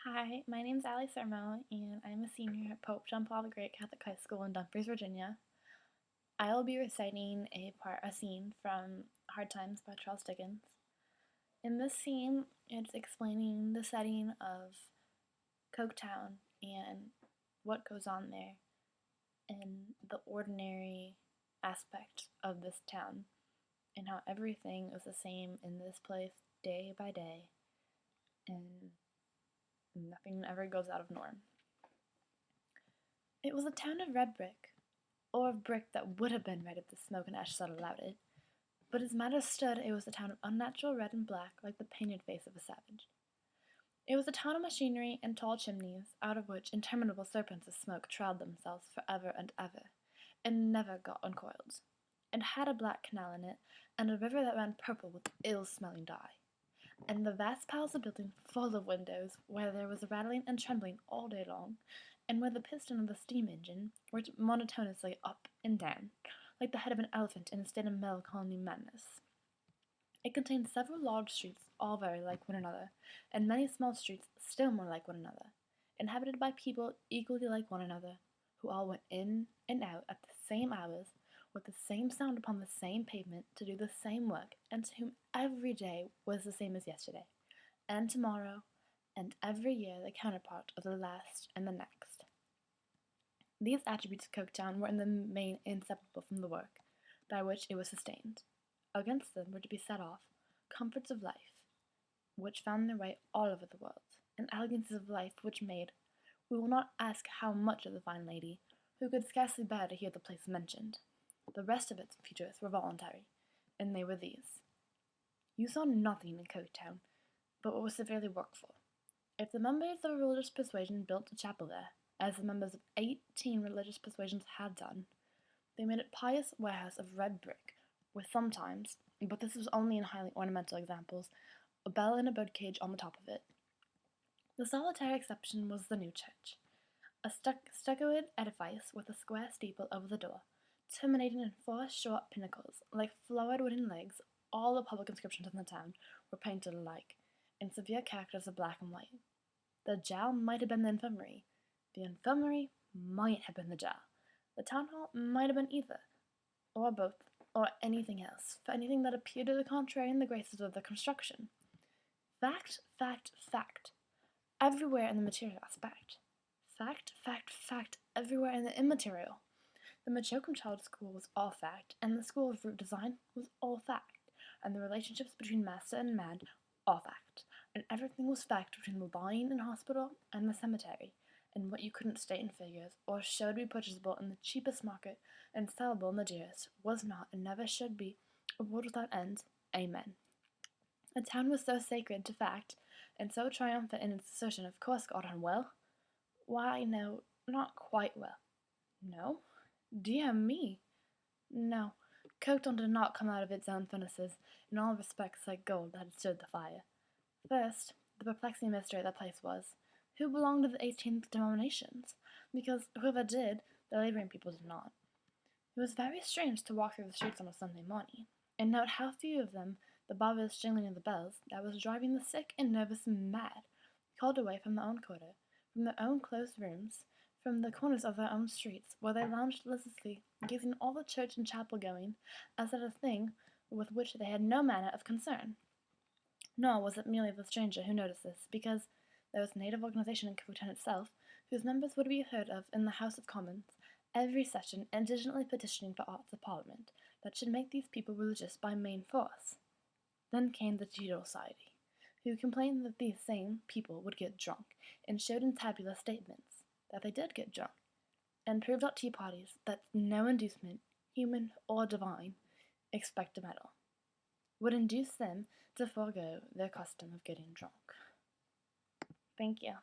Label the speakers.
Speaker 1: Hi, my name's Allie Sermo, and I'm a senior at Pope John Paul the Great Catholic High School in Dumfries, Virginia. I will be reciting a scene from Hard Times by Charles Dickens. In this scene, it's explaining the setting of Coketown and what goes on there and the ordinary aspect of this town and how everything is the same in this place day by day and nothing ever goes out of norm. It was a town of red brick, or of brick that would have been red if the smoke and ash had allowed it. But as matters stood, it was a town of unnatural red and black, like the painted face of a savage. It was a town of machinery and tall chimneys, out of which interminable serpents of smoke trailed themselves for ever and ever, and never got uncoiled. It had a black canal in it, and a river that ran purple with ill-smelling dye, and the vast piles of buildings full of windows, where there was rattling and trembling all day long, and where the piston of the steam engine worked monotonously up and down, like the head of an elephant in a state of melancholy madness. It contained several large streets, all very like one another, and many small streets still more like one another, inhabited by people equally like one another, who all went in and out at the same hours, with the same sound upon the same pavement, to do the same work, and to whom every day was the same as yesterday, and tomorrow, and every year the counterpart of the last and the next. These attributes of Coketown were in the main inseparable from the work by which it was sustained. Against them were to be set off comforts of life, which found their way all over the world, and elegancies of life which made, we will not ask how much of the fine lady, who could scarcely bear to hear the place mentioned. The rest of its features were voluntary, and they were these. You saw nothing in Coketown but what was severely worked for. If the members of a religious persuasion built a chapel there, as the members of 18 religious persuasions had done, they made it pious warehouse of red brick, with sometimes, but this was only in highly ornamental examples, a bell in a birdcage on the top of it. The solitary exception was the new church, a stuccoed edifice with a square steeple over the door, terminating in four short pinnacles, like flowered wooden legs. All the public inscriptions in the town were painted alike, in severe characters of black and white. The jail might have been the infirmary. The infirmary might have been the jail. The town hall might have been either, or both, or anything else, for anything that appeared to the contrary in the graces of the construction. Fact, fact, fact, everywhere in the material aspect. Fact, fact, fact, everywhere in the immaterial. The Machokum Child School was all fact, and the School of Root Design was all fact, and the relationships between master and man, all fact, and everything was fact between the line and hospital and the cemetery, and what you couldn't state in figures, or show to be purchasable in the cheapest market, and sellable in the dearest, was not, and never should be, a world without end. Amen. A town was so sacred to fact, and so triumphant in its assertion of course got on well. Why, no, not quite well. No? Dear me! No, Coketown did not come out of its own furnaces, in all respects like gold that had stood the fire. First, the perplexing mystery of the place was, who belonged to the 18th denominations, because whoever did, the labouring people did not. It was very strange to walk through the streets on a Sunday morning, and note how few of them the barbarous jingling of the bells that was driving the sick and nervous mad, called away from their own quarter, from their own closed rooms, from the corners of their own streets, where they lounged listlessly, gazing all the church and chapel going, as at a thing with which they had no manner of concern. Nor was it merely the stranger who noticed this, because there was a native organization in Coketown itself, whose members were to be heard of in the House of Commons, every session indigently petitioning for Acts of Parliament that should make these people religious by main force. Then came the Teetotal Society, who complained that these same people would get drunk, and showed in tabular statements that they did get drunk, and proved at tea parties that no inducement, human or divine, expect a medal, would induce them to forego their custom of getting drunk. Thank you.